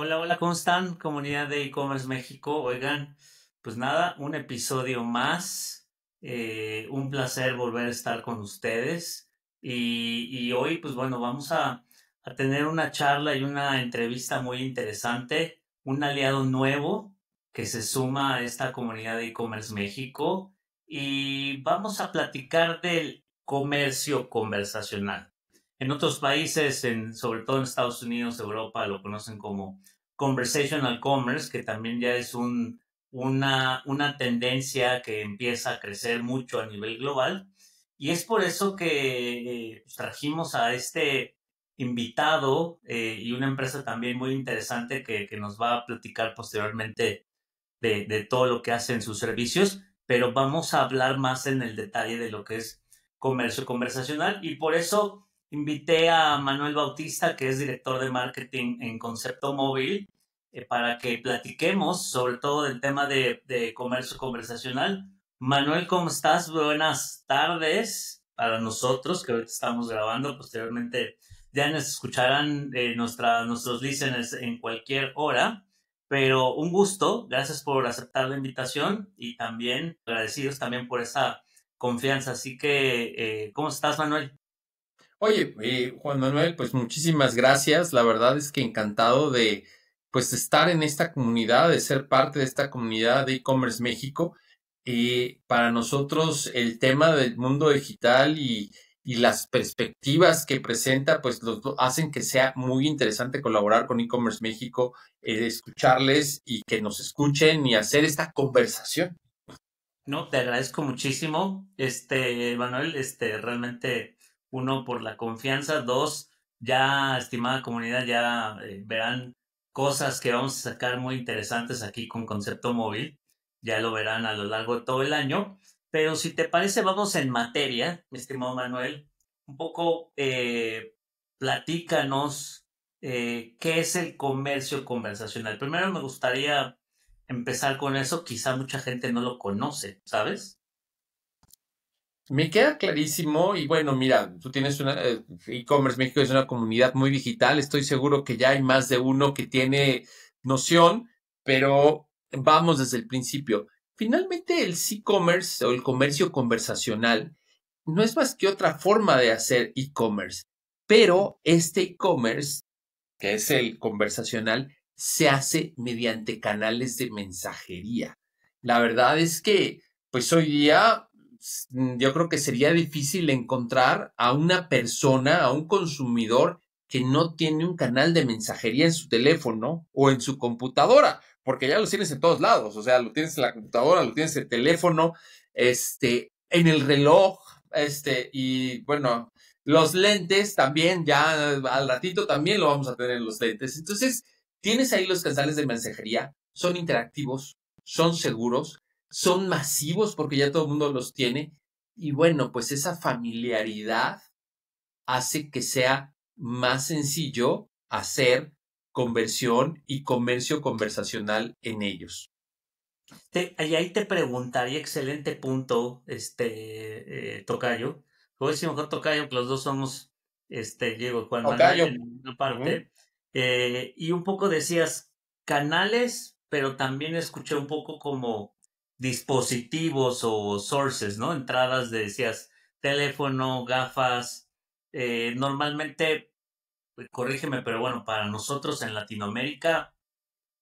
Hola, hola, ¿cómo están? Comunidad de e-commerce México. Oigan, pues nada, un episodio más. Un placer volver a estar con ustedes. Y hoy, pues bueno, vamos a tener una charla y una entrevista muy interesante. Un aliado nuevo que se suma a esta comunidad de e-commerce México. Y vamos a platicar del comercio conversacional. En otros países, sobre todo en Estados Unidos, Europa, lo conocen como conversational commerce, que también ya es una tendencia que empieza a crecer mucho a nivel global. Y es por eso que pues, trajimos a este invitado y una empresa también muy interesante que nos va a platicar posteriormente de todo lo que hace en sus servicios, pero vamos a hablar más en el detalle de lo que es comercio conversacional y por eso invité a Manuel Bautista, que es director de marketing en Concepto Móvil, para que platiquemos sobre todo del tema de comercio conversacional. Manuel, ¿cómo estás? Buenas tardes para nosotros que ahorita estamos grabando. Posteriormente ya nos escucharán nuestros listeners en cualquier hora. Pero un gusto, gracias por aceptar la invitación y también agradecidos también por esa confianza. Así que, ¿cómo estás, Manuel? Oye, Juan Manuel, pues muchísimas gracias. La verdad es que encantado de pues estar en esta comunidad, de ser parte de esta comunidad de e-commerce México. Para nosotros el tema del mundo digital y las perspectivas que presenta, pues hacen que sea muy interesante colaborar con e-commerce México, escucharles y que nos escuchen y hacer esta conversación. No, te agradezco muchísimo, Manuel, realmente uno por la confianza, dos, ya estimada comunidad, ya verán cosas que vamos a sacar muy interesantes aquí con Concepto Móvil, ya lo verán a lo largo de todo el año, pero si te parece, vamos en materia, mi estimado Manuel, un poco platícanos qué es el comercio conversacional. Primero me gustaría empezar con eso, quizá mucha gente no lo conoce, ¿sabes? Me queda clarísimo y bueno, mira, tú tienes una e-commerce México es una comunidad muy digital, estoy seguro que ya hay más de uno que tiene noción, pero vamos desde el principio. Finalmente el e-commerce o el comercio conversacional no es más que otra forma de hacer e-commerce, pero este e-commerce, que es el conversacional, se hace mediante canales de mensajería. La verdad es que, pues hoy día yo creo que sería difícil encontrar a una persona, a un consumidor que no tiene un canal de mensajería en su teléfono o en su computadora, porque ya lo tienes en todos lados, o sea, lo tienes en la computadora, lo tienes en el teléfono, en el reloj, y bueno, los lentes también, ya al ratito también lo vamos a tener en los lentes. Entonces, tienes ahí los canales de mensajería, son interactivos, son seguros, son masivos porque ya todo el mundo los tiene. Y bueno, pues esa familiaridad hace que sea más sencillo hacer conversión y comercio conversacional en ellos. Y ahí te preguntaría, excelente punto, Tocayo. Voy a decir mejor Tocayo, que los dos somos, Diego y Juan Ok, Manuel yo. en una Ujú. parte. Y un poco decías canales, pero también escuché un poco como dispositivos o sources, ¿no? Entradas de, decías, teléfono, gafas. Normalmente, corrígeme, pero bueno, para nosotros en Latinoamérica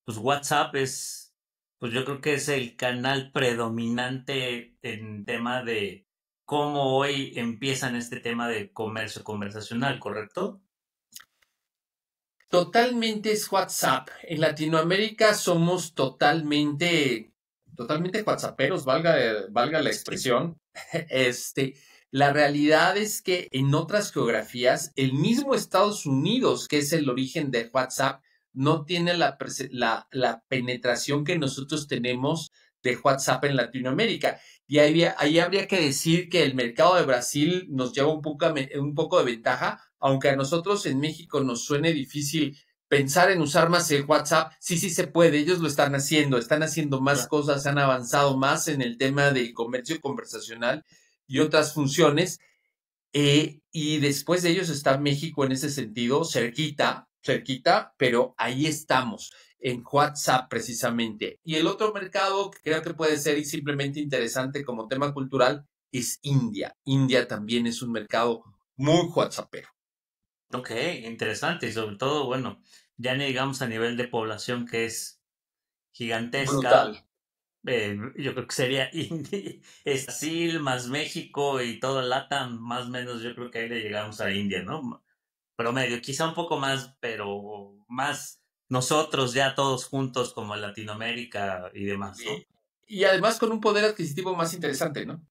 pues WhatsApp es, pues yo creo que es el canal predominante en tema de cómo hoy empiezan este tema de comercio conversacional, ¿correcto? Totalmente es WhatsApp. En Latinoamérica somos totalmente WhatsApperos, valga la Sí. expresión. Este, la realidad es que en otras geografías, el mismo Estados Unidos, que es el origen de WhatsApp, no tiene la penetración que nosotros tenemos de WhatsApp en Latinoamérica. Y ahí habría que decir que el mercado de Brasil nos lleva un poco de ventaja, aunque a nosotros en México nos suene difícil pensar en usar más el WhatsApp. Sí, sí se puede, ellos lo están haciendo más Claro. cosas, han avanzado más en el tema del comercio conversacional y otras funciones. Y después de ellos está México en ese sentido, cerquita, cerquita, pero ahí estamos, en WhatsApp precisamente. Y el otro mercado que creo que puede ser simplemente interesante como tema cultural es India. India también es un mercado muy WhatsAppero. Ok, interesante y sobre todo, bueno, ya ni digamos a nivel de población que es Brutal. gigantesca, yo creo que sería India, es Brasil más México y todo LATAM, más o menos yo creo que ahí le llegamos a India, ¿no? Promedio, quizá un poco más, pero más nosotros ya todos juntos como Latinoamérica y demás, ¿no? Y, y además con un poder adquisitivo más interesante, ¿no?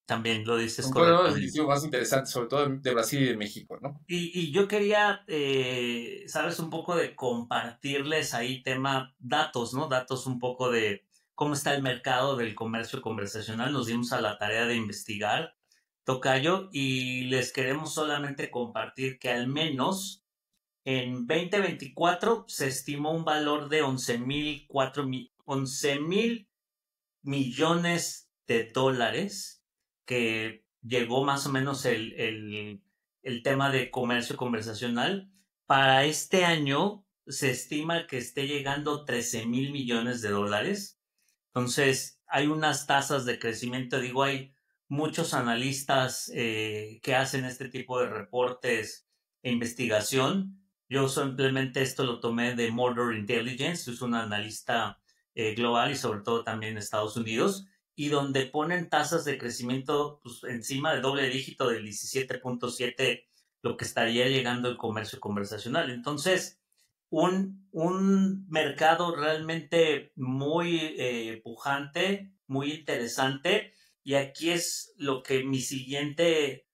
También lo dices Un poder correctamente. adquisitivo más interesante, sobre todo de Brasil y de México, ¿no? Y yo quería, sabes, un poco de compartirles ahí tema datos, ¿no? Datos un poco de cómo está el mercado del comercio conversacional. Nos dimos a la tarea de investigar, tocayo, y les queremos solamente compartir que al menos en 2024 se estimó un valor de 11 mil millones de dólares, que llegó más o menos el tema de comercio conversacional. Para este año se estima que esté llegando 13 mil millones de dólares. Entonces, hay unas tasas de crecimiento, digo, hay muchos analistas que hacen este tipo de reportes e investigación. Yo simplemente esto lo tomé de Mordor Intelligence, es un analista global y sobre todo también en Estados Unidos, y donde ponen tasas de crecimiento pues, encima de doble dígito del 17.7, lo que estaría llegando el comercio conversacional. Entonces, un mercado realmente muy pujante, muy interesante. Y aquí es lo que mi siguiente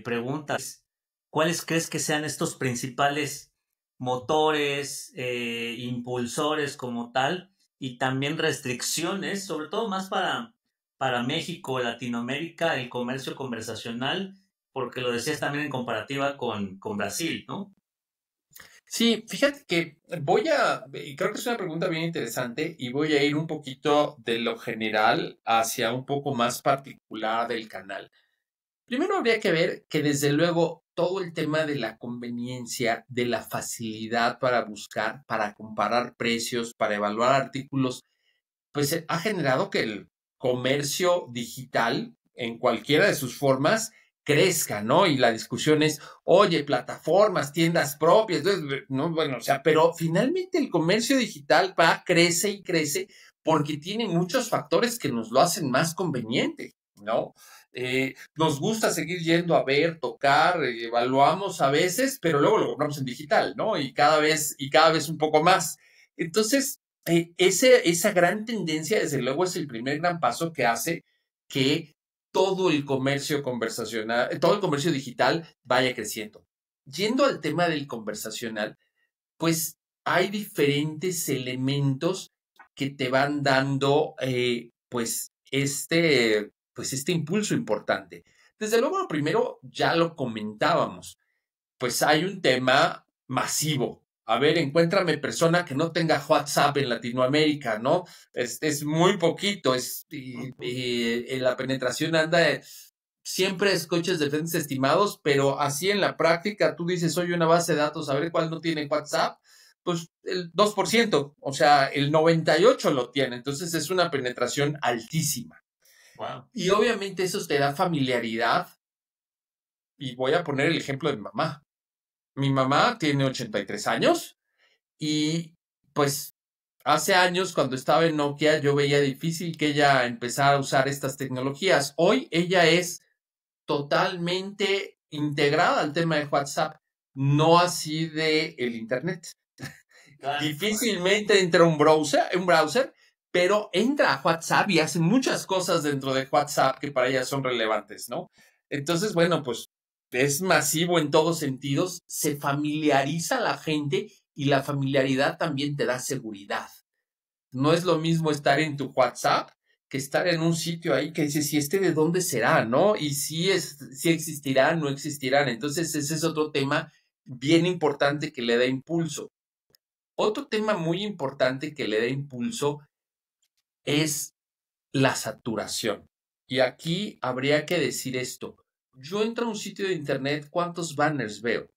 pregunta es, ¿cuáles crees que sean estos principales motores, impulsores como tal, y también restricciones, sobre todo más para México, Latinoamérica, el comercio conversacional, porque lo decías también en comparativa con Brasil, ¿no? Sí, fíjate que creo que es una pregunta bien interesante y voy a ir un poquito de lo general hacia un poco más particular del canal. Primero habría que ver que desde luego todo el tema de la conveniencia, de la facilidad para buscar, para comparar precios, para evaluar artículos, pues ha generado que el comercio digital en cualquiera de sus formas crezca, ¿no? Y la discusión es, oye, plataformas, tiendas propias, entonces, no, bueno, o sea, pero finalmente el comercio digital crece y crece porque tiene muchos factores que nos lo hacen más conveniente, ¿no? Nos gusta seguir yendo a ver, tocar, evaluamos a veces, pero luego lo compramos en digital, ¿no? Y cada vez un poco más. Entonces, esa gran tendencia, desde luego, es el primer gran paso que hace que todo el comercio conversacional, todo el comercio digital vaya creciendo. Yendo al tema del conversacional, pues hay diferentes elementos que te van dando, pues este impulso importante. Desde luego, lo primero ya lo comentábamos, pues hay un tema masivo. A ver, encuéntrame persona que no tenga WhatsApp en Latinoamérica, ¿no? Es muy poquito, la penetración siempre es coches de frentes estimados, pero así en la práctica tú dices, oye, una base de datos, a ver cuál no tiene WhatsApp, pues el 2%, o sea, el 98% lo tiene, entonces es una penetración altísima. Wow. Y obviamente eso te da familiaridad, y voy a poner el ejemplo de mi mamá. Mi mamá tiene 83 años y pues hace años cuando estaba en Nokia yo veía difícil que ella empezara a usar estas tecnologías. Hoy ella es totalmente integrada al tema de WhatsApp, no así de el Internet. Claro. Difícilmente entra un browser, pero entra a WhatsApp y hace muchas cosas dentro de WhatsApp que para ella son relevantes, ¿no? Entonces, bueno, pues es masivo en todos sentidos, se familiariza la gente y la familiaridad también te da seguridad. No es lo mismo estar en tu WhatsApp que estar en un sitio ahí que dices, ¿y este de dónde será, no? Y si existirán, no existirán. Entonces, ese es otro tema bien importante que le da impulso. Otro tema muy importante que le da impulso es la saturación. Y aquí habría que decir esto. Yo entro a un sitio de internet, ¿cuántos banners veo?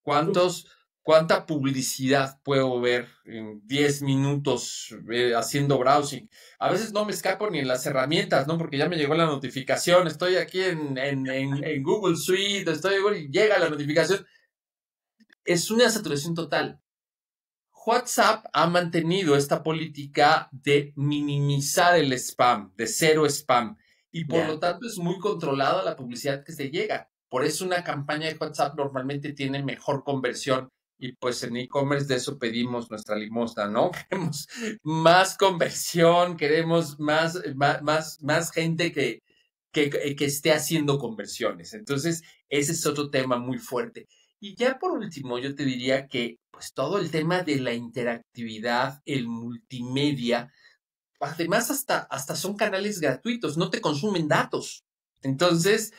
¿Cuántos? ¿Cuánta publicidad puedo ver en 10 minutos haciendo browsing? A veces no me escapo ni en las herramientas, ¿no? Porque ya me llegó la notificación, estoy aquí en Google Suite, y llega la notificación. Es una saturación total. WhatsApp ha mantenido esta política de minimizar el spam, de cero spam, y por lo Ya. tanto es muy controlada la publicidad que se llega. Por eso una campaña de WhatsApp normalmente tiene mejor conversión y pues en e-commerce de eso pedimos nuestra limosna, ¿no? Queremos más conversión, queremos más gente que esté haciendo conversiones. Entonces, ese es otro tema muy fuerte. Y ya por último, yo te diría que pues todo el tema de la interactividad, el multimedia, además hasta son canales gratuitos, no te consumen datos. Entonces,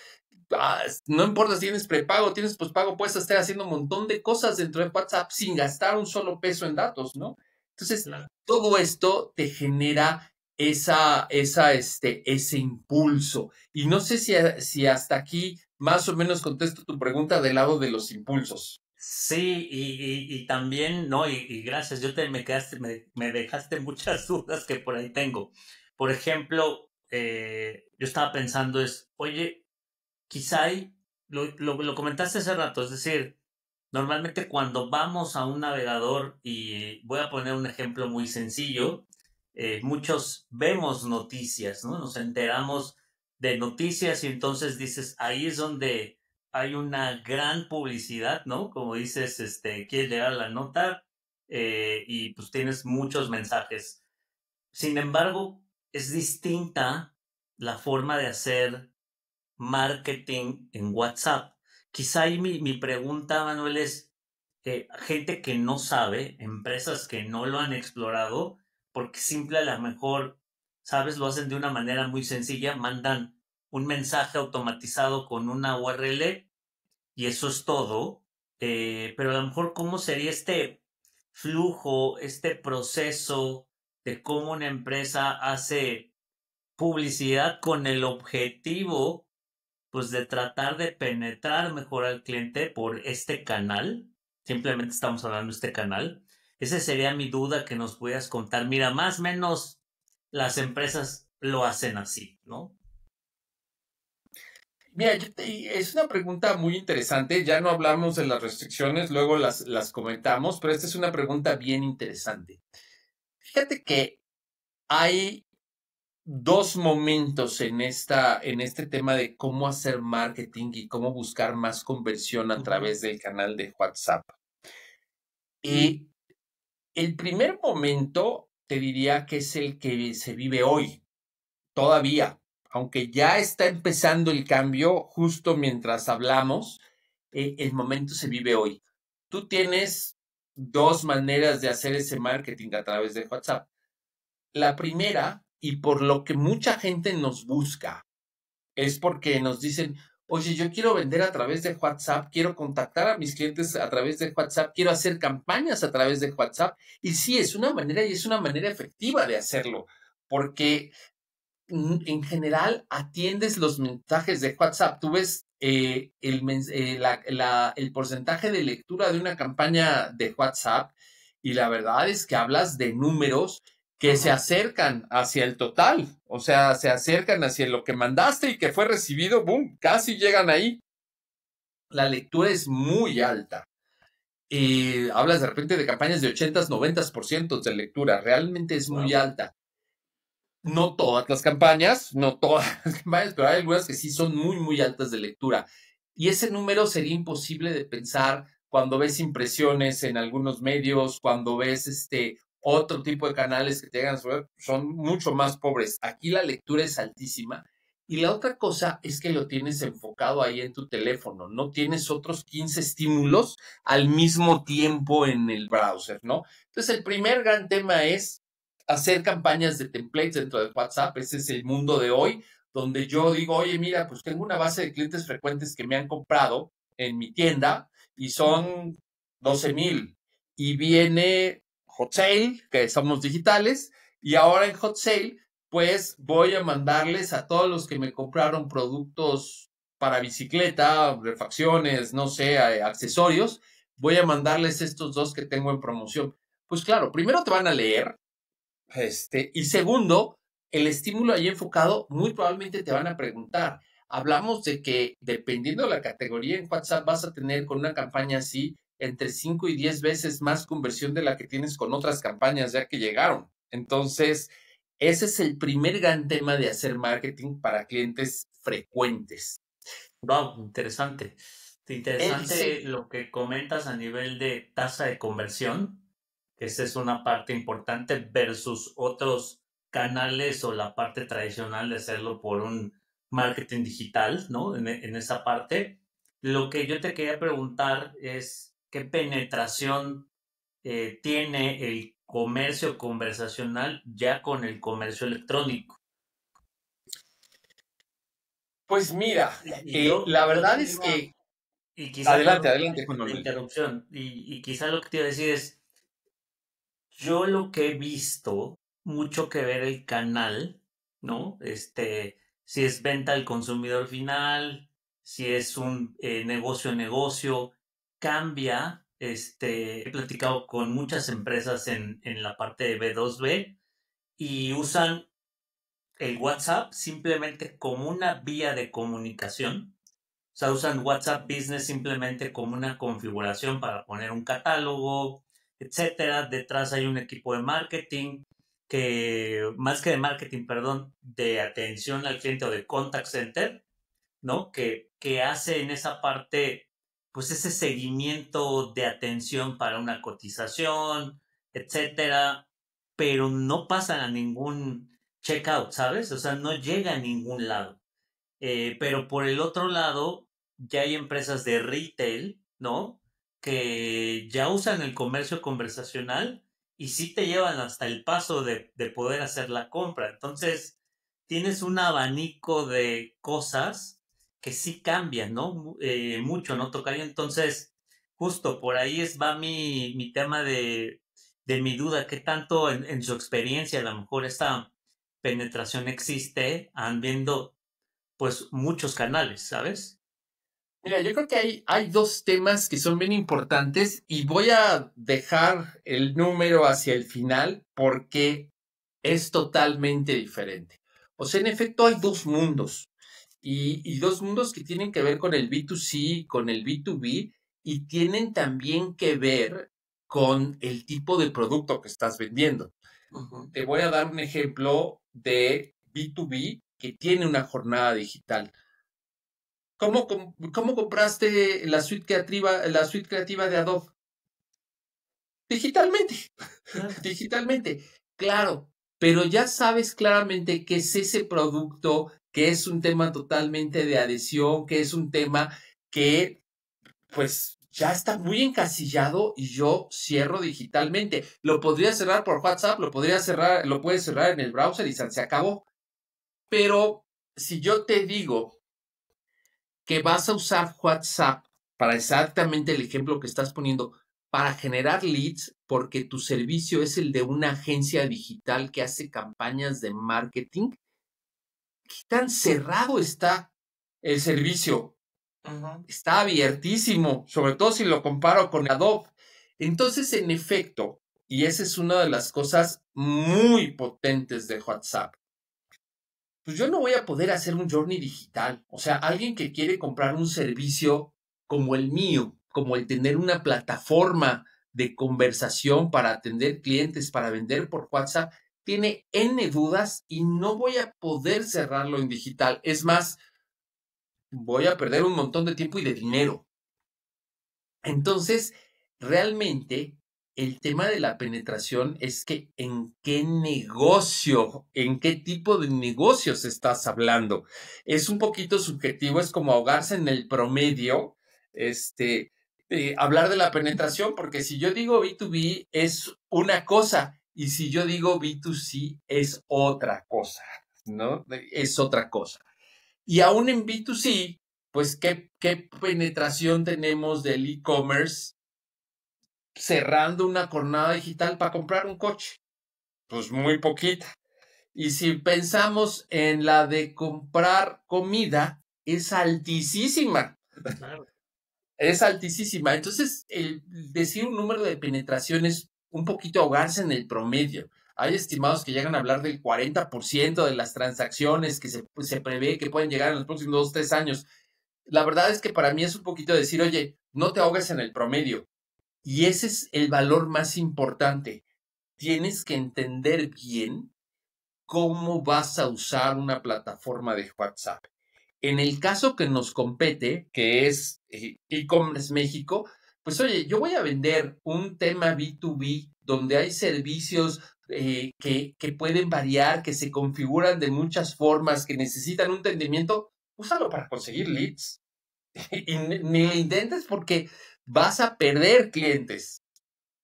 no importa si tienes prepago, tienes pospago, puedes estar haciendo un montón de cosas dentro de WhatsApp sin gastar un solo peso en datos, ¿no? Entonces, Claro. todo esto te genera ese impulso. Y no sé si hasta aquí más o menos contesto tu pregunta del lado de los impulsos. Sí, y también, no, y gracias, me dejaste muchas dudas que por ahí tengo. Por ejemplo, yo estaba pensando oye, quizá lo comentaste hace rato, es decir, normalmente cuando vamos a un navegador, y voy a poner un ejemplo muy sencillo, muchos vemos noticias, ¿no? Nos enteramos de noticias y entonces dices, ahí es donde hay una gran publicidad, ¿no? Como dices, quieres llegar a la nota, y pues tienes muchos mensajes. Sin embargo, es distinta la forma de hacer marketing en WhatsApp. Quizá ahí mi pregunta, Manuel, es gente que no sabe, empresas que no lo han explorado, porque simple a lo mejor, sabes, lo hacen de una manera muy sencilla, mandan un mensaje automatizado con una URL y eso es todo, pero a lo mejor cómo sería este flujo, este proceso de cómo una empresa hace publicidad con el objetivo pues de tratar de penetrar mejor al cliente por este canal. Simplemente estamos hablando de este canal. Esa sería mi duda que nos pudieras contar. Mira, más o menos las empresas lo hacen así, ¿no? Mira, es una pregunta muy interesante. Ya no hablamos de las restricciones, luego las comentamos, pero esta es una pregunta bien interesante. Fíjate que hay dos momentos en este tema de cómo hacer marketing y cómo buscar más conversión a Ujú. través del canal de WhatsApp. Y el primer momento te diría que es el que se vive hoy, todavía, aunque ya está empezando el cambio justo mientras hablamos, el momento se vive hoy. Tú tienes dos maneras de hacer ese marketing a través de WhatsApp. La primera, y por lo que mucha gente nos busca, es porque nos dicen, oye, yo quiero vender a través de WhatsApp, quiero contactar a mis clientes a través de WhatsApp, quiero hacer campañas a través de WhatsApp. Y sí, es una manera y es una manera efectiva de hacerlo, porque en general atiendes los mensajes de WhatsApp. Tú ves el porcentaje de lectura de una campaña de WhatsApp y la verdad es que hablas de números que se Ajá. acercan hacia el total, o sea, se acercan hacia lo que mandaste y que fue recibido, boom, casi llegan ahí. La lectura es muy alta. Hablas de repente de campañas de 80, 90% de lectura, realmente es muy Wow. alta. No todas las campañas, no todas las campañas, pero hay algunas que sí son muy, muy altas de lectura. Y ese número sería imposible de pensar cuando ves impresiones en algunos medios, cuando ves otro tipo de canales que te llegan a ver, son mucho más pobres. Aquí la lectura es altísima. Y la otra cosa es que lo tienes enfocado ahí en tu teléfono, no tienes otros 15 estímulos al mismo tiempo en el browser, ¿no? Entonces, el primer gran tema es hacer campañas de templates dentro de WhatsApp. Ese es el mundo de hoy, donde yo digo, oye, mira, pues tengo una base de clientes frecuentes que me han comprado en mi tienda y son 12,000. Y viene Hot Sale, que somos digitales, y ahora en Hot Sale, pues voy a mandarles a todos los que me compraron productos para bicicleta, refacciones, no sé, accesorios, voy a mandarles estos 2 que tengo en promoción. Pues claro, primero te van a leer, y segundo, el estímulo ahí enfocado, muy probablemente te van a preguntar. Hablamos de que dependiendo de la categoría en WhatsApp vas a tener con una campaña así entre 5 y 10 veces más conversión de la que tienes con otras campañas ya que llegaron. Entonces, ese es el primer gran tema de hacer marketing para clientes frecuentes. Wow, interesante. El, Interesante lo que comentas a nivel de tasa de conversión, que esa es una parte importante versus otros canales o la parte tradicional de hacerlo por un marketing digital, ¿no? En esa parte. Lo que yo te quería preguntar es qué penetración tiene el comercio conversacional ya con el comercio electrónico. pues mira, Y la yo verdad te es iba, que... y quizás Adelante, yo, adelante, Juan la Manuel. interrupción, y quizás lo que te iba a decir es, yo lo que he visto, mucho que ver el canal, ¿no? Si es venta al consumidor final, si es un negocio a negocio, cambia. He platicado con muchas empresas en la parte de B2B y usan el WhatsApp simplemente como una vía de comunicación. O sea, usan WhatsApp Business simplemente como una configuración para poner un catálogo, etcétera. Detrás hay un equipo de marketing más que de marketing, perdón, de atención al cliente o de contact center, ¿no? Que hace en esa parte, pues ese seguimiento de atención para una cotización, etcétera, pero no pasan a ningún checkout, ¿sabes? O sea, no llega a ningún lado. Pero por el otro lado, ya hay empresas de retail, ¿no? Que ya usan el comercio conversacional y sí te llevan hasta el paso de poder hacer la compra. Entonces, tienes un abanico de cosas que sí cambian, ¿no? Mucho, ¿no? Tocaría entonces, justo por ahí va mi tema de mi duda, ¿qué tanto en su experiencia a lo mejor esta penetración existe, viendo pues muchos canales, ¿sabes? Mira, yo creo que hay 2 temas que son bien importantes y voy a dejar el número hacia el final porque es totalmente diferente. O sea, en efecto, hay 2 mundos y 2 mundos que tienen que ver con el B2C, con el B2B y tienen también que ver con el tipo de producto que estás vendiendo. Ujú. Te voy a dar un ejemplo de B2B que tiene una jornada digital. ¿Cómo compraste la suite creativa de Adobe? Digitalmente, Claro. digitalmente, claro, pero ya sabes claramente qué es ese producto, que es un tema totalmente de adhesión, que es un tema que pues ya está muy encasillado y yo cierro digitalmente. Lo podría cerrar por WhatsApp, lo puedes cerrar en el browser y se acabó. Pero si yo te digo que vas a usar WhatsApp para exactamente el ejemplo que estás poniendo, para generar leads, porque tu servicio es el de una agencia digital que hace campañas de marketing, ¿qué tan cerrado está el servicio? Ujú. Está abiertísimo, sobre todo si lo comparo con Adobe. Entonces, en efecto, y esa es una de las cosas muy potentes de WhatsApp, pues yo no voy a poder hacer un journey digital. O sea, alguien que quiere comprar un servicio como el mío, como el tener una plataforma de conversación para atender clientes, para vender por WhatsApp, tiene N dudas y no voy a poder cerrarlo en digital. Es más, voy a perder un montón de tiempo y de dinero. Entonces, realmente el tema de la penetración es que en qué negocio, en qué tipo de negocios estás hablando. Es un poquito subjetivo, es como ahogarse en el promedio, hablar de la penetración, porque si yo digo B2B es una cosa y si yo digo B2C es otra cosa, ¿no? Es otra cosa. Y aún en B2C, pues, ¿qué penetración tenemos del e-commerce cerrando una jornada digital para comprar un coche? Pues muy poquita. Y si pensamos en la de comprar comida, es altísima. Claro. Es altísima. Entonces, el decir un número de penetración es un poquito ahogarse en el promedio. Hay estimados que llegan a hablar del 40% de las transacciones que se prevé que pueden llegar en los próximos 2, 3 años. La verdad es que para mí es un poquito decir, oye, no te ahogues en el promedio. Y ese es el valor más importante. Tienes que entender bien cómo vas a usar una plataforma de WhatsApp. En el caso que nos compete, que es e-commerce México, pues oye, yo voy a vender un tema B2B donde hay servicios que pueden variar, que se configuran de muchas formas, que necesitan un entendimiento, úsalo para conseguir leads. Y ni le intentes porque vas a perder clientes.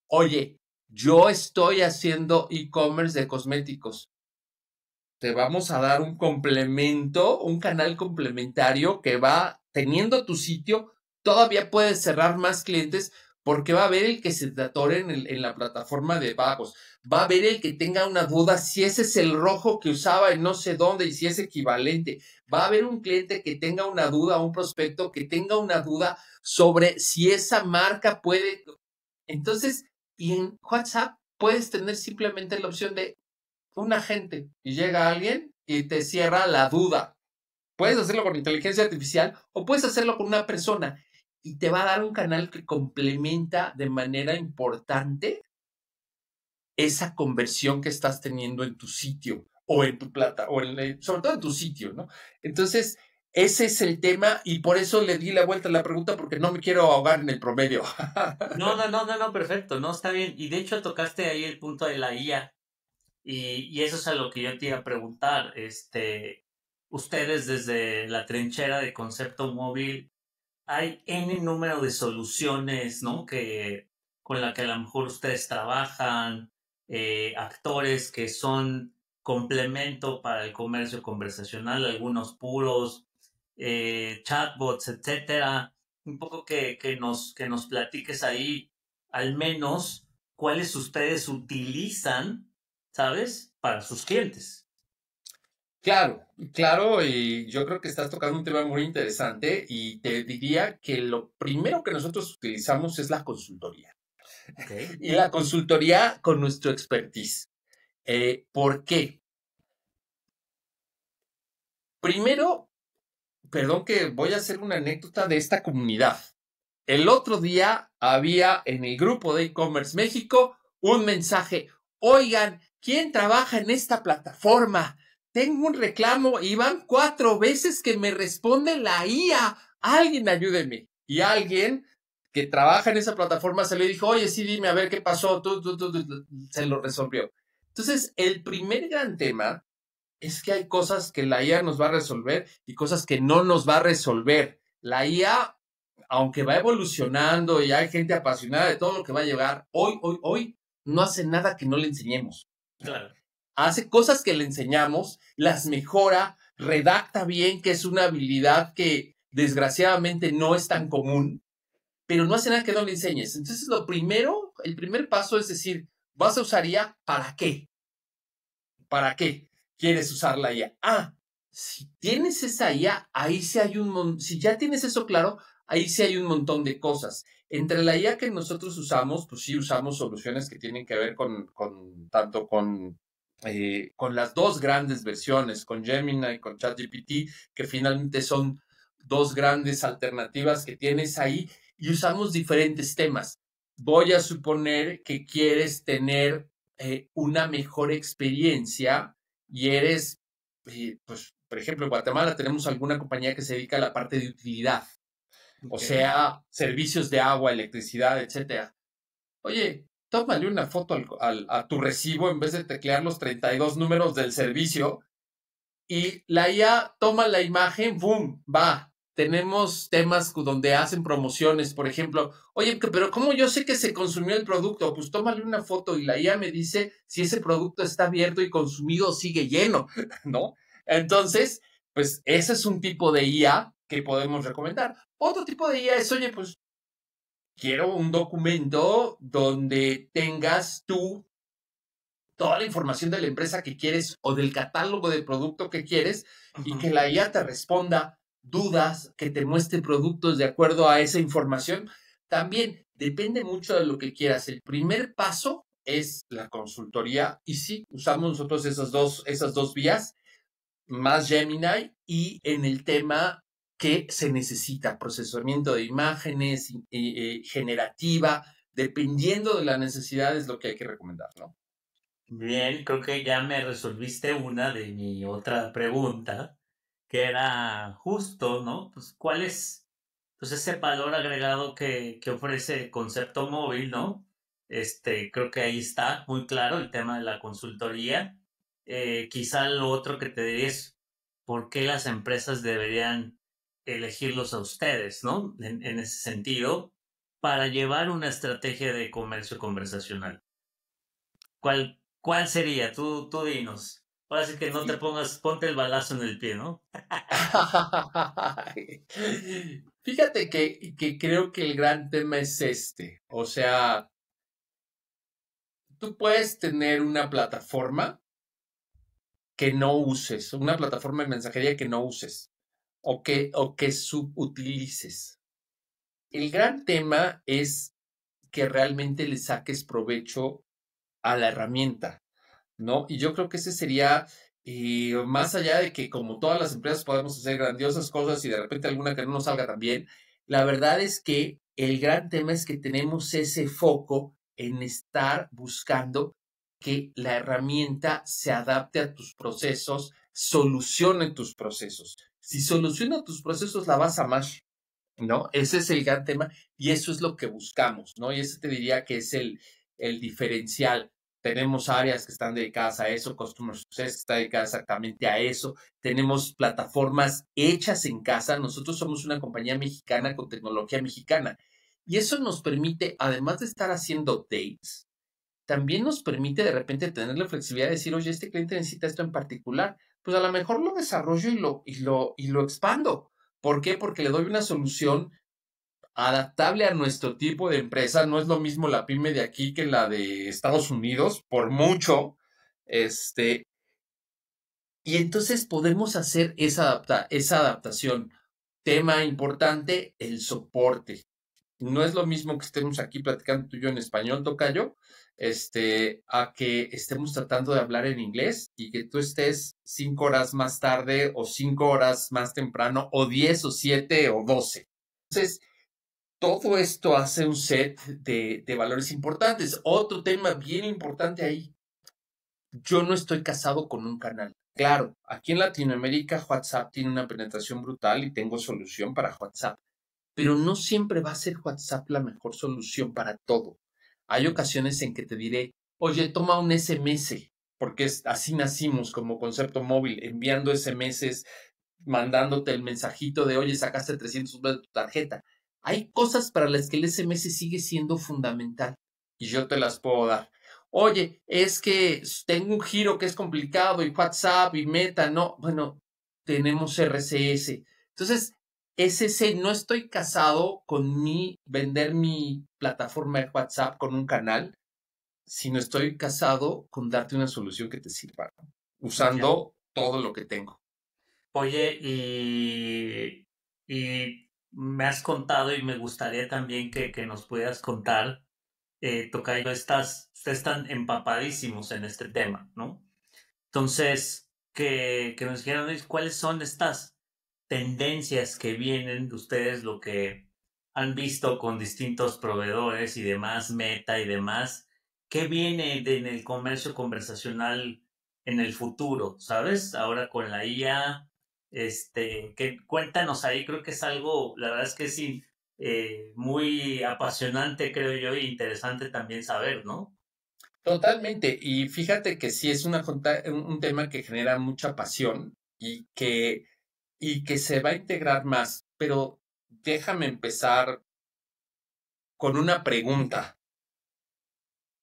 Oye, yo estoy haciendo e-commerce de cosméticos. Te vamos a dar un complemento, un canal complementario que va teniendo tu sitio, todavía puedes cerrar más clientes porque va a haber el que se te atore en la plataforma de pagos, va a haber el que tenga una duda si ese es el rojo que usaba en no sé dónde y si es equivalente, va a haber un cliente que tenga una duda, un prospecto que tenga una duda sobre si esa marca puede. Entonces, y en WhatsApp puedes tener simplemente la opción de un agente y llega alguien y te cierra la duda. Puedes hacerlo con inteligencia artificial o puedes hacerlo con una persona y te va a dar un canal que complementa de manera importante esa conversión que estás teniendo en tu sitio o en tu plata, o sobre todo en tu sitio, ¿no? Entonces, ese es el tema y por eso le di la vuelta a la pregunta porque no me quiero ahogar en el promedio. No, perfecto, no, está bien. Y de hecho tocaste ahí el punto de la IA. Y eso es a lo que yo te iba a preguntar. Ustedes desde la trinchera de concepto móvil, hay N número de soluciones, ¿no? Con la que a lo mejor ustedes trabajan, actores que son complemento para el comercio conversacional, algunos puros, chatbots, etcétera. Un poco que nos platiques ahí, al menos, cuáles ustedes utilizan, ¿sabes? Para sus clientes. Claro, claro, y yo creo que estás tocando un tema muy interesante y te diría que lo primero que nosotros utilizamos es la consultoría. Ok. Y la consultoría con nuestro expertise. ¿Por qué? Primero, perdón que voy a hacer una anécdota de esta comunidad. El otro día había en el grupo de e-commerce México un mensaje. Oigan, ¿quién trabaja en esta plataforma? Tengo un reclamo y van 4 veces que me responde la IA. Alguien ayúdeme. Y alguien que trabaja en esa plataforma se le dijo, oye, sí, dime a ver qué pasó. Se lo resolvió. Entonces, el primer gran tema es que hay cosas que la IA nos va a resolver y cosas que no nos va a resolver. La IA, aunque va evolucionando y hay gente apasionada de todo lo que va a llegar, hoy, no hace nada que no le enseñemos. Claro. Hace cosas que le enseñamos, las mejora, redacta bien, que es una habilidad que desgraciadamente no es tan común, pero no hace nada que no le enseñes. Entonces, el primer paso es decir, ¿vas a usar IA para qué? ¿Para qué quieres usar la IA? Si tienes esa IA, ahí sí hay si ya tienes eso claro, ahí sí hay un montón de cosas. Entre la IA que nosotros usamos, pues sí usamos soluciones que tienen que ver tanto con las dos grandes versiones, con Gemini y con ChatGPT, que finalmente son dos grandes alternativas que tienes ahí y usamos diferentes temas. Voy a suponer que quieres tener una mejor experiencia y eres, pues, por ejemplo, en Guatemala tenemos alguna compañía que se dedica a la parte de utilidad, o Ok. sea, servicios de agua, electricidad, etcétera. Oye, tómale una foto a tu recibo en vez de teclear los 32 números del servicio y la IA toma la imagen, ¡boom! Va. Tenemos temas donde hacen promociones, por ejemplo. Oye, pero ¿cómo yo sé que se consumió el producto? Pues tómale una foto y la IA me dice si ese producto está abierto y consumido o sigue lleno, ¿no? Entonces, pues ese es un tipo de IA que podemos recomendar. Otro tipo de IA es, oye, pues quiero un documento donde tengas tú toda la información de la empresa que quieres o del catálogo de producto que quieres y Ujú. que la IA te responda. dudas, que te muestre productos de acuerdo a esa información. También depende mucho de lo que quieras. El primer paso es la consultoría y sí, usamos nosotros esas dos vías, más Gemini y en el tema que se necesita, procesamiento de imágenes, generativa, dependiendo de la necesidad es lo que hay que recomendar, ¿no? Bien, creo que ya me resolviste una de mi otra pregunta, que era justo, ¿no? Pues, ¿cuál es, pues, ese valor agregado que ofrece el concepto móvil, ¿no? Creo que ahí está muy claro el tema de la consultoría. Quizá lo otro que te diría es por qué las empresas deberían elegirlos a ustedes, ¿no? En ese sentido, para llevar una estrategia de comercio conversacional. ¿Cuál sería? Tú dinos. Ahora sí que no te pongas, ponte el balazo en el pie, ¿no? Fíjate que creo que el gran tema es este. O sea, tú puedes tener una plataforma que no uses, una plataforma de mensajería que no uses o que subutilices. El gran tema es que realmente le saques provecho a la herramienta, ¿no? Y yo creo que ese sería, más allá de que como todas las empresas podemos hacer grandiosas cosas y de repente alguna que no nos salga tan bien, la verdad es que el gran tema es que tenemos ese foco en estar buscando que la herramienta se adapte a tus procesos, solucione tus procesos. Si soluciona tus procesos, la vas a amar, ¿no? Ese es el gran tema y eso es lo que buscamos, ¿no? Y ese te diría que es el diferencial. Tenemos áreas que están dedicadas a eso, Customer Success que está dedicada exactamente a eso. Tenemos plataformas hechas en casa. Nosotros somos una compañía mexicana con tecnología mexicana. Y eso nos permite, además de estar haciendo updates, también nos permite de repente tener la flexibilidad de decir, oye, este cliente necesita esto en particular. Pues a lo mejor lo desarrollo y lo expando. ¿Por qué? Porque le doy una solución adaptable a nuestro tipo de empresa. No es lo mismo la pyme de aquí que la de Estados Unidos, por mucho. Este, y entonces podemos hacer esa adaptación. Tema importante, el soporte. No es lo mismo que estemos aquí platicando tú y yo en español, tocayo, a que estemos tratando de hablar en inglés y que tú estés 5 horas más tarde o 5 horas más temprano o 10 o 7 o 12. Entonces, todo esto hace un set de valores importantes. Otro tema bien importante ahí. Yo no estoy casado con un canal. Claro, aquí en Latinoamérica WhatsApp tiene una penetración brutal y tengo solución para WhatsApp, pero no siempre va a ser WhatsApp la mejor solución para todo. Hay ocasiones en que te diré, oye, toma un SMS, porque así nacimos como concepto móvil, enviando SMS, mandándote el mensajito de, oye, sacaste 300 de tu tarjeta. Hay cosas para las que el SMS sigue siendo fundamental y yo te las puedo dar. Oye, es que tengo un giro que es complicado y WhatsApp y Meta, no. Bueno, tenemos RCS. Entonces, ese no estoy casado con vender mi plataforma de WhatsApp con un canal, sino estoy casado con darte una solución que te sirva, ¿no? Ya. Usando todo lo que tengo. Oye, y me has contado y me gustaría también que nos pudieras contar, Tocayo, ustedes están empapadísimos en este tema, ¿no? Entonces, que nos dijeran cuáles son estas tendencias que vienen de ustedes, lo que han visto con distintos proveedores y demás, Meta y demás, qué viene en el comercio conversacional en el futuro, ¿sabes? Ahora con la IA, que cuéntanos ahí, creo que es algo, la verdad es que sí, muy apasionante, creo yo, y interesante también saber, ¿no? Totalmente. Y fíjate que sí es un tema que genera mucha pasión y que se va a integrar más. Pero déjame empezar con una pregunta.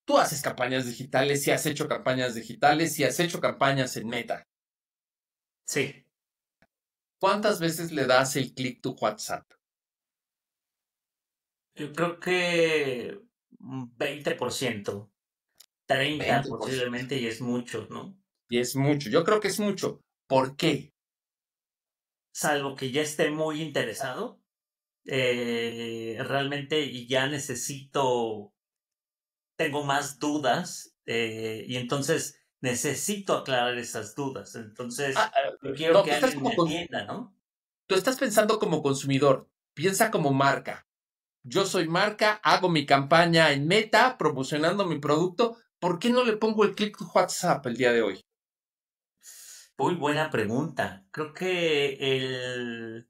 Tú haces campañas digitales, si has hecho campañas digitales, si has hecho campañas en Meta. Sí. ¿Cuántas veces le das el clic tu WhatsApp? Yo creo que un 20%, 30 20%. posiblemente, y es mucho, ¿no? Y es mucho. Yo creo que es mucho. ¿Por qué? salvo que ya esté muy interesado, realmente y ya tengo más dudas y entonces necesito aclarar esas dudas. Ah, Entonces, yo quiero no, que alguien me atienda, ¿no? tú estás pensando como consumidor, piensa como marca. Yo soy marca, hago mi campaña en Meta, promocionando mi producto. ¿Por qué no le pongo el click to WhatsApp el día de hoy? Muy buena pregunta. Creo que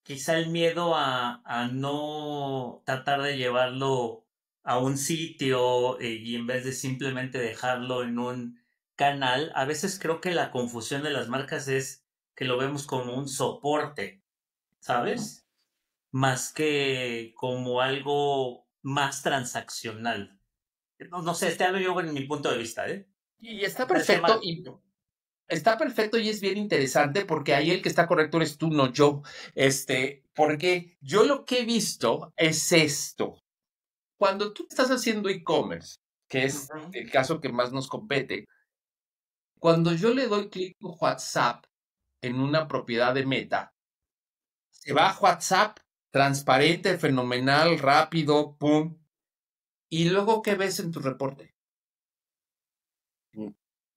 quizá el miedo a no tratar de llevarlo a un sitio y en vez de simplemente dejarlo en un canal, a veces creo que la confusión de las marcas es que lo vemos como un soporte, ¿sabes? Más que como algo más transaccional. No, no sé, te hablo yo en mi punto de vista, ¿eh? Y está Puede ser perfecto mal. y está perfecto y es bien interesante porque ahí el que está correcto eres tú, no yo. Porque yo lo que he visto es esto. Cuando tú estás haciendo e-commerce, que es Ujú. el caso que más nos compete, cuando yo le doy clic a WhatsApp en una propiedad de Meta, se va a WhatsApp, transparente, fenomenal, rápido, pum. ¿Y luego qué ves en tu reporte?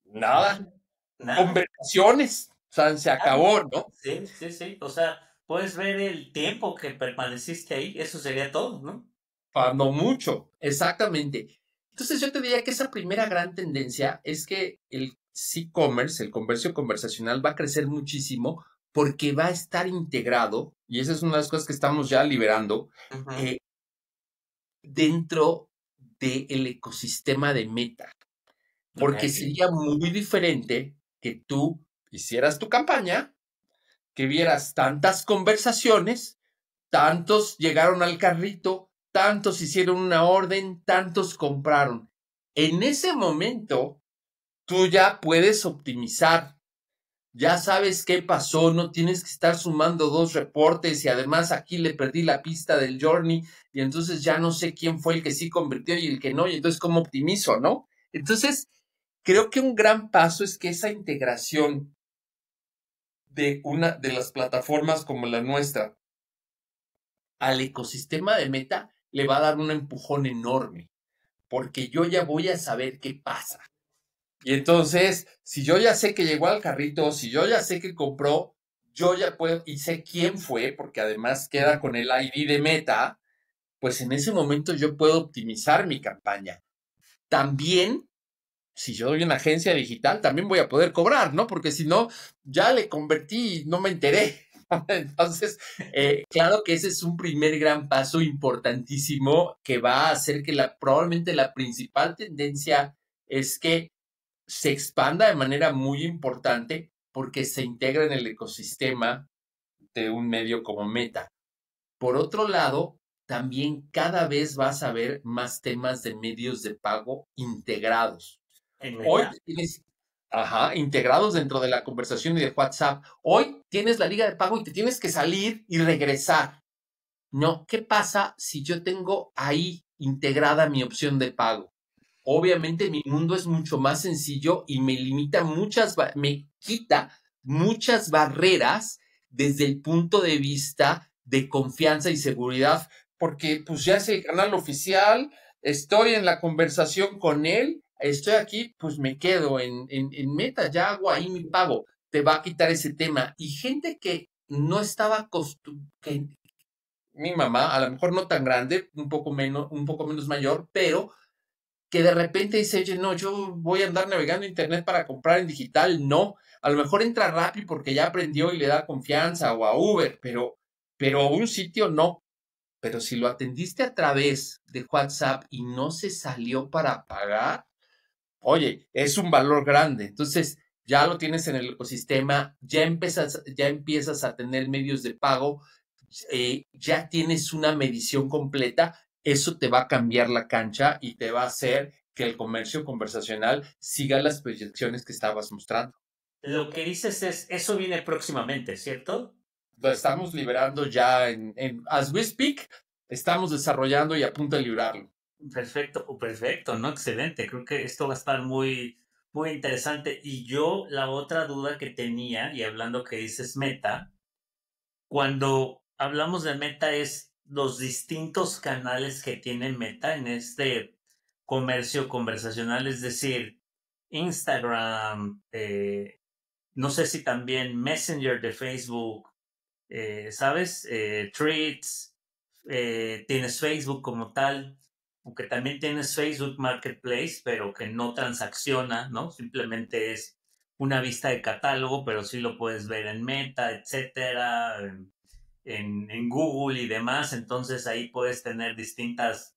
Nada. Nada, nada. Conversaciones. O sea, se Claro. acabó, ¿no? Sí, sí, sí. O sea, puedes ver el tiempo que permaneciste ahí. Eso sería todo, ¿no? Cuando mucho, exactamente. Entonces yo te diría que esa primera gran tendencia es que el e-commerce, el comercio conversacional, va a crecer muchísimo porque va a estar integrado, y esa es una de las cosas que estamos ya liberando, Ujú. eh, dentro del ecosistema de Meta. Ok. Porque sería muy diferente que tú hicieras tu campaña, que vieras tantas conversaciones, tantos llegaron al carrito, tantos hicieron una orden, tantos compraron. En ese momento, tú ya puedes optimizar, ya sabes qué pasó, no tienes que estar sumando dos reportes y además aquí le perdí la pista del journey y entonces ya no sé quién fue el que sí convirtió y el que no, y entonces cómo optimizo, ¿no? Entonces, creo que un gran paso es que esa integración de una de las plataformas como la nuestra al ecosistema de Meta le va a dar un empujón enorme, porque yo ya voy a saber qué pasa. Y entonces, si yo ya sé que llegó al carrito, si yo ya sé que compró, yo ya puedo y sé quién fue, porque además queda con el ID de Meta, pues en ese momento yo puedo optimizar mi campaña. También, si yo doy una agencia digital, también voy a poder cobrar, ¿no? Porque si no, ya le convertí y no me enteré. Entonces, claro que ese es un primer gran paso importantísimo que va a hacer que probablemente la principal tendencia es que se expanda de manera muy importante porque se integra en el ecosistema de un medio como Meta. Por otro lado, también cada vez vas a ver más temas de medios de pago integrados. En Hoy Meta. tienes, ajá, integrados dentro de la conversación y de WhatsApp. Hoy tienes la liga de pago y te tienes que salir y regresar. No, ¿qué pasa si yo tengo ahí integrada mi opción de pago? Obviamente mi mundo es mucho más sencillo y me limita me quita muchas barreras desde el punto de vista de confianza y seguridad, porque pues ya es el canal oficial, estoy en la conversación con él, estoy aquí, pues me quedo en Meta, ya hago ahí mi pago, te va a quitar ese tema. Y gente que no estaba que mi mamá, a lo mejor no tan grande, un poco menos mayor, pero que de repente dice, oye, no, yo voy a andar navegando internet para comprar en digital, no. A lo mejor entra a Rappi porque ya aprendió y le da confianza o a Uber, pero a un sitio no. Pero si lo atendiste a través de WhatsApp y no se salió para pagar, oye, es un valor grande. Entonces, ya lo tienes en el ecosistema, ya empiezas a tener medios de pago, ya tienes una medición completa, eso te va a cambiar la cancha y te va a hacer que el comercio conversacional siga las proyecciones que estabas mostrando. Lo que dices es, eso viene próximamente, ¿cierto? Lo estamos liberando ya as we speak, estamos desarrollando y a punto de librarlo. Perfecto, perfecto, ¿no? Excelente. Creo que esto va a estar muy, muy interesante. Y yo, la otra duda que tenía, y hablando que dices Meta, cuando hablamos de Meta es los distintos canales que tiene Meta en este comercio conversacional, es decir, Instagram, no sé si también Messenger de Facebook, ¿sabes? Threads, tienes Facebook como tal, aunque también tienes Facebook Marketplace, pero que no transacciona, ¿no? Simplemente es una vista de catálogo, pero sí lo puedes ver en Meta, etcétera, en Google y demás. Entonces ahí puedes tener distintas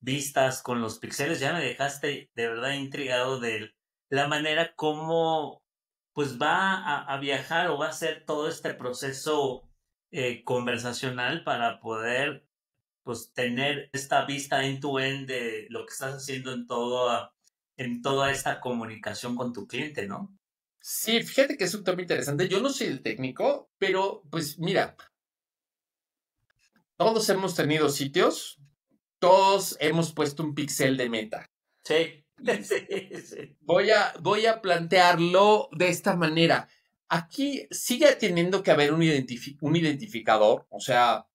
vistas con los píxeles. Ya me dejaste de verdad intrigado de la manera como pues va a viajar o va a ser todo este proceso conversacional para poder pues tener esta vista end-to-end de lo que estás haciendo en toda esta comunicación con tu cliente, ¿no? Sí, fíjate que es un tema interesante. Yo no soy el técnico, pero pues mira, todos hemos tenido sitios, todos hemos puesto un pixel de Meta. Sí, Y sí, sí. voy a plantearlo de esta manera. Aquí sigue teniendo que haber un identificador, o sea,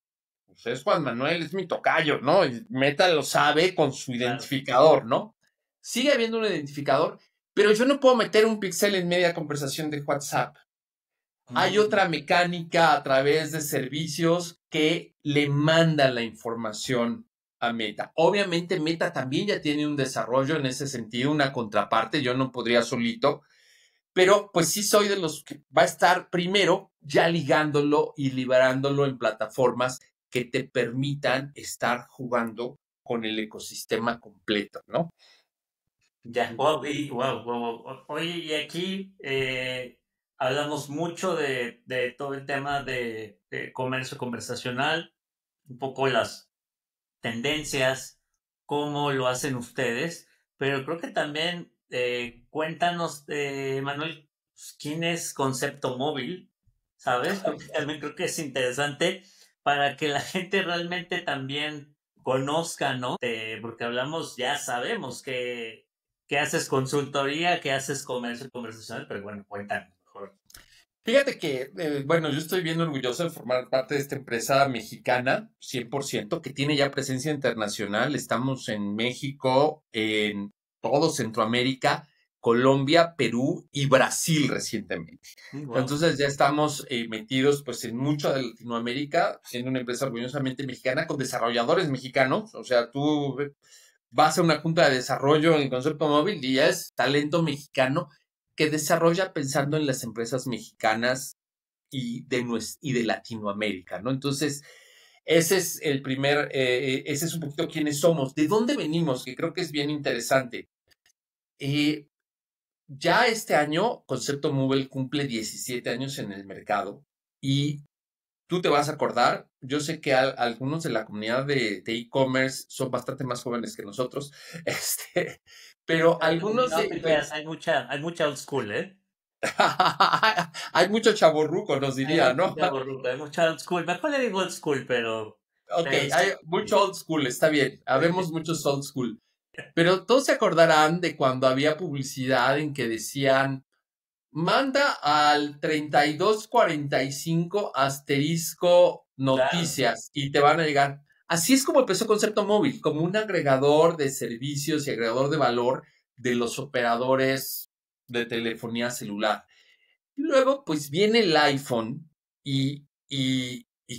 pues es Juan Manuel, es mi tocayo, ¿no? Y Meta lo sabe con su Claro. identificador, ¿no? Sigue habiendo un identificador, pero yo no puedo meter un pixel en media conversación de WhatsApp. Hay Mm, otra mecánica a través de servicios que le mandan la información a Meta. Obviamente Meta también ya tiene un desarrollo en ese sentido, una contraparte, yo no podría solito, pero pues sí soy de los que va a estar primero ya ligándolo y liberándolo en plataformas que te permitan estar jugando con el ecosistema completo, ¿no? ya, wow, wow, wow. Oye, y aquí hablamos mucho de todo el tema de comercio conversacional, un poco las tendencias, cómo lo hacen ustedes, pero creo que también cuéntanos, Manuel, pues, quién es Concepto Móvil, ¿sabes? Porque también creo que es interesante para que la gente realmente también conozca, ¿no? Porque hablamos, ya sabemos que haces consultoría, que haces comercio conversacional, pero bueno, cuéntanos mejor. Fíjate que, bueno, yo estoy bien orgulloso de formar parte de esta empresa mexicana, 100%, que tiene ya presencia internacional. Estamos en México, en todo Centroamérica, Colombia, Perú y Brasil recientemente. Wow. Entonces ya estamos metidos pues en mucho de Latinoamérica, siendo una empresa orgullosamente mexicana con desarrolladores mexicanos. O sea, tú vas a una junta de desarrollo en Concepto Móvil y ya es talento mexicano que desarrolla pensando en las empresas mexicanas y de Latinoamérica, ¿no? Entonces, ese es el primer, ese es un poquito quiénes somos, de dónde venimos, que creo que es bien interesante. Eh, ya este año, Concepto Móvil cumple 17 años en el mercado y tú te vas a acordar, yo sé que algunos de la comunidad de e-commerce son bastante más jóvenes que nosotros, pero algunos No te de, creas, hay mucha old school, ¿eh? hay mucho chavorruco, nos diría, ¿no? Hay mucha old school. Mejor le digo old school, Ok, pero hay mucho sí. old school, está bien, habemos muchos old school, pero todos se acordarán de cuando había publicidad en que decían, manda al 3245 asterisco Claro. noticias y te van a llegar. Así es como empezó Concepto Móvil, como un agregador de servicios y agregador de valor de los operadores de telefonía celular. Y luego, pues viene el iPhone y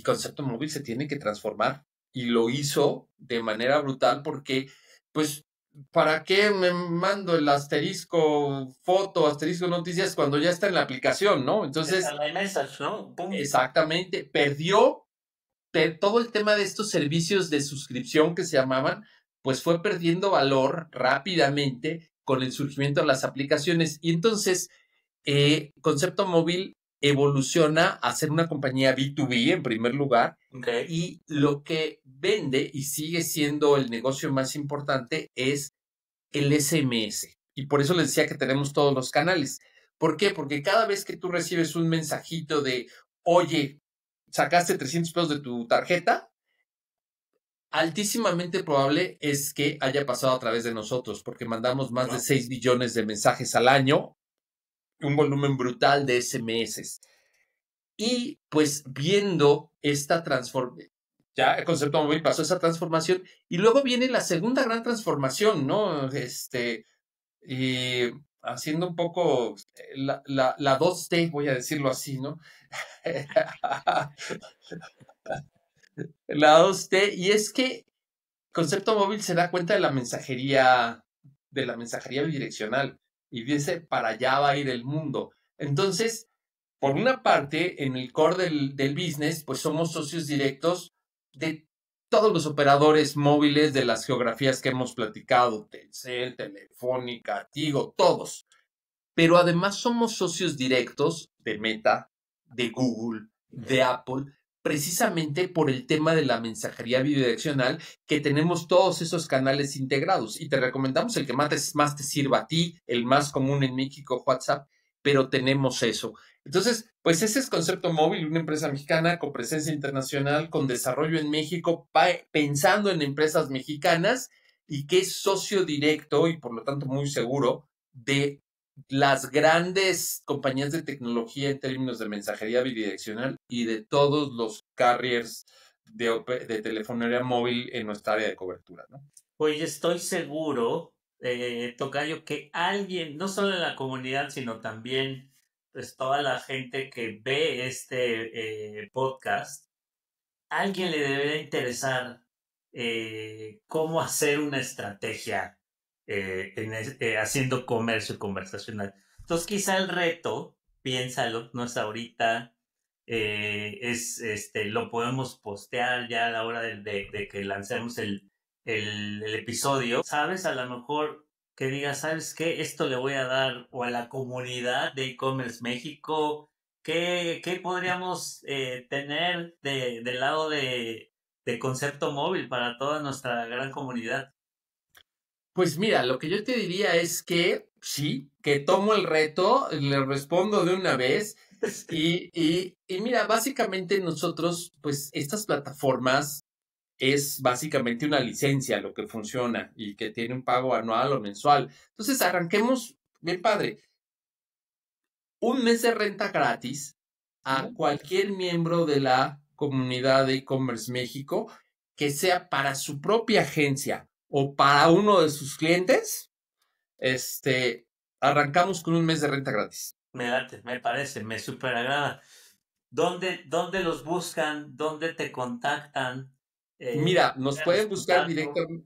Concepto Móvil se tiene que transformar. Y lo hizo de manera brutal porque, pues, ¿para qué me mando el asterisco foto, asterisco noticias cuando ya está en la aplicación, ¿no? Está Entonces, la message, ¿no? Pum. exactamente, perdió todo el tema de estos servicios de suscripción que se llamaban, pues fue perdiendo valor rápidamente con el surgimiento de las aplicaciones. Y entonces, Concepto Móvil evoluciona a ser una compañía B2B en primer lugar Ok. y lo que vende y sigue siendo el negocio más importante es el SMS. Y por eso les decía que tenemos todos los canales. ¿Por qué? Porque cada vez que tú recibes un mensajito de, oye, sacaste 300 pesos de tu tarjeta, altísimamente probable es que haya pasado a través de nosotros, porque mandamos más de Wow. 6 billones de mensajes al año, un volumen brutal de SMS. Y pues viendo esta transformación, ya el concepto móvil pasó esa transformación y luego viene la segunda gran transformación, ¿no? Y haciendo un poco la 2D, voy a decirlo así, ¿no? La 2D, y es que concepto móvil se da cuenta de la mensajería bidireccional, y dice, para allá va a ir el mundo. Entonces, por una parte, en el core del business, pues somos socios directos de todos los operadores móviles de las geografías que hemos platicado, Telcel, Telefónica, Tigo, todos. Pero además somos socios directos de Meta, de Google, de Apple, precisamente por el tema de la mensajería bidireccional, que tenemos todos esos canales integrados y te recomendamos el que más te sirva a ti, el más común en México, WhatsApp, pero tenemos eso. Entonces, pues ese es Concepto Móvil, una empresa mexicana con presencia internacional, con desarrollo en México, pensando en empresas mexicanas y que es socio directo y por lo tanto muy seguro de las grandes compañías de tecnología en términos de mensajería bidireccional y de todos los carriers de telefonería móvil en nuestra área de cobertura, ¿no? Oye, estoy seguro, Tocayo, que alguien, no solo en la comunidad, sino también pues toda la gente que ve este podcast, alguien le debe interesar cómo hacer una estrategia haciendo comercio conversacional. Entonces, quizá el reto, piénsalo, no es ahorita, lo podemos postear ya a la hora de que lancemos el episodio. ¿Sabes? A lo mejor que digas, ¿sabes qué? Esto le voy a dar o a la comunidad de e-commerce México. ¿Qué podríamos tener del lado de concepto móvil para toda nuestra gran comunidad? Pues mira, lo que yo te diría es que sí, que tomo el reto, le respondo de una vez y mira, básicamente nosotros, pues estas plataformas es básicamente una licencia lo que funciona y que tiene un pago anual o mensual. Entonces arranquemos, bien padre, un mes de renta gratis a cualquier miembro de la comunidad de e-commerce México que sea para su propia agencia o para uno de sus clientes. Arrancamos con un mes de renta gratis. Me late, me parece, me super agrada. ¿Dónde los buscan? ¿Dónde te contactan? Mira, nos Darles pueden buscar contacto.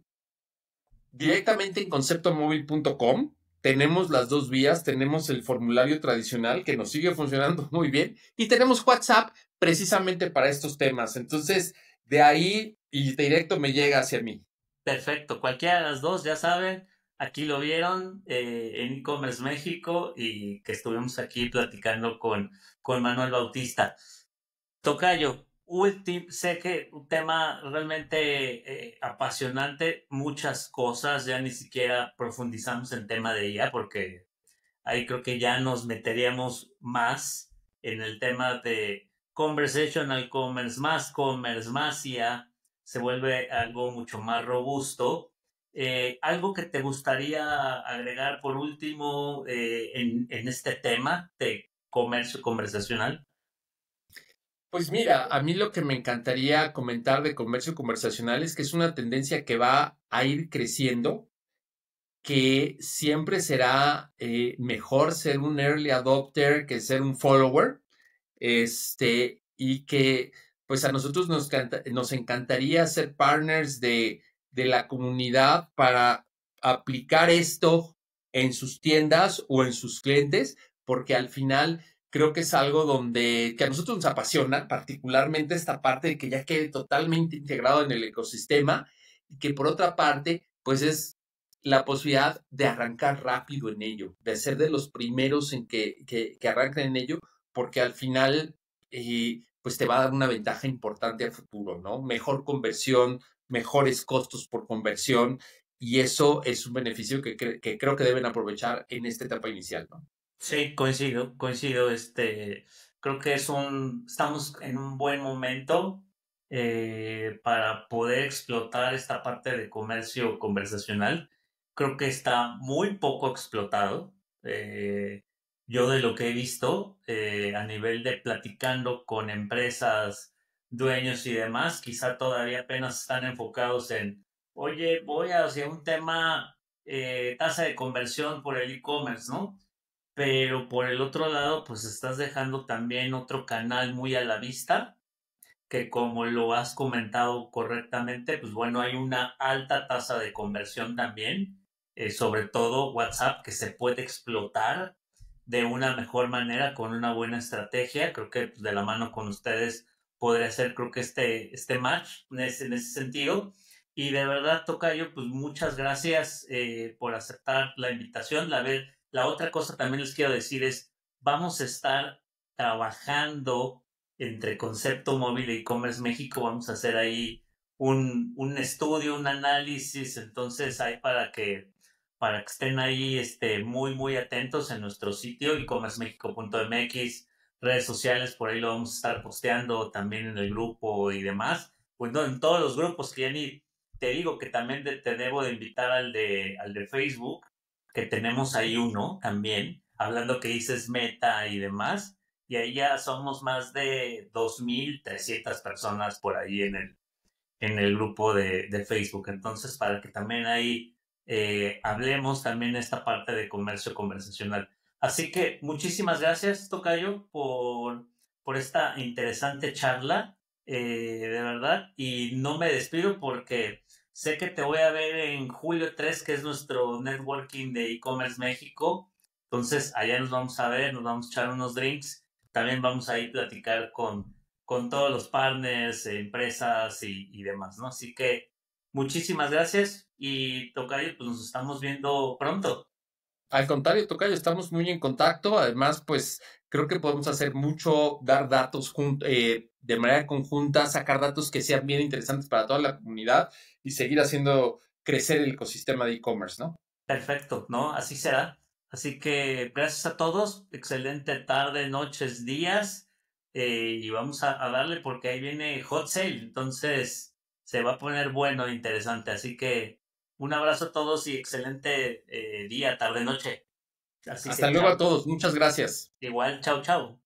directamente en conceptomóvil.com. Tenemos las dos vías, tenemos el formulario tradicional que nos sigue funcionando muy bien y tenemos WhatsApp precisamente para estos temas. Entonces, de ahí y directo me llega hacia mí. Perfecto, cualquiera de las dos, ya saben, aquí lo vieron en e-commerce México y que estuvimos aquí platicando con Manuel Bautista. Tocayo, sé que un tema realmente apasionante, muchas cosas, ya ni siquiera profundizamos en tema de IA porque ahí creo que ya nos meteríamos más en el tema de conversational commerce, más IA, se vuelve algo mucho más robusto. ¿Algo que te gustaría agregar por último en este tema de comercio conversacional? Pues mira, a mí lo que me encantaría comentar de comercio conversacional es que es una tendencia que va a ir creciendo, que siempre será mejor ser un early adopter que ser un follower, y que pues a nosotros nos encantaría ser partners de la comunidad para aplicar esto en sus tiendas o en sus clientes, porque al final creo que es algo que a nosotros nos apasiona, particularmente esta parte de que ya quede totalmente integrado en el ecosistema y que por otra parte, pues es la posibilidad de arrancar rápido en ello, de ser de los primeros en que arranquen en ello, porque al final, pues te va a dar una ventaja importante al futuro, ¿no? Mejor conversión, mejores costos por conversión, y eso es un beneficio que creo que deben aprovechar en esta etapa inicial, ¿no? Sí, coincido, creo que estamos en un buen momento para poder explotar esta parte de comercio conversacional. Creo que está muy poco explotado. yo de lo que he visto a nivel de platicando con empresas, dueños y demás, quizá todavía apenas están enfocados en, oye, voy hacia un tema tasa de conversión por el e-commerce, ¿no? Pero por el otro lado, pues estás dejando también otro canal muy a la vista, que como lo has comentado correctamente, pues bueno, hay una alta tasa de conversión también, sobre todo WhatsApp, que se puede explotar de una mejor manera con una buena estrategia. Creo que pues, de la mano con ustedes podría ser, creo que este match en ese sentido. Y de verdad, Tocayo, pues muchas gracias por aceptar la invitación. La otra cosa también les quiero decir es, vamos a estar trabajando entre Concepto Móvil e e-commerce México. Vamos a hacer ahí un estudio, un análisis, entonces hay para que estén ahí muy, muy atentos en nuestro sitio e-commercemexico.mx, redes sociales, por ahí lo vamos a estar posteando también en el grupo y demás. Pues no, en todos los grupos que ya ni te digo que también te debo de invitar al de Facebook, que tenemos ahí uno también, hablando que dices meta y demás, y ahí ya somos más de 2.300 personas por ahí en el grupo de Facebook. Entonces, para que también ahí hablemos también esta parte de comercio conversacional. Así que muchísimas gracias, Tocayo, por esta interesante charla, de verdad. Y no me despido porque sé que te voy a ver en julio 3, que es nuestro networking de e-commerce México. Entonces, allá nos vamos a ver, nos vamos a echar unos drinks. También vamos a ir a platicar con todos los partners, empresas y demás, ¿no? Así que muchísimas gracias y Tocayo, pues nos estamos viendo pronto. Al contrario, tocayo, estamos muy en contacto. Además, pues creo que podemos hacer mucho, dar datos de manera conjunta, sacar datos que sean bien interesantes para toda la comunidad y seguir haciendo crecer el ecosistema de e-commerce, ¿no? Perfecto, ¿no? Así será. Así que gracias a todos, excelente tarde, noches, días, y vamos a darle porque ahí viene Hot Sale, entonces se va a poner bueno e interesante. Así que un abrazo a todos y excelente día, tarde, noche. Así Hasta que luego a chao. todos. Muchas gracias. Igual, chao, chao.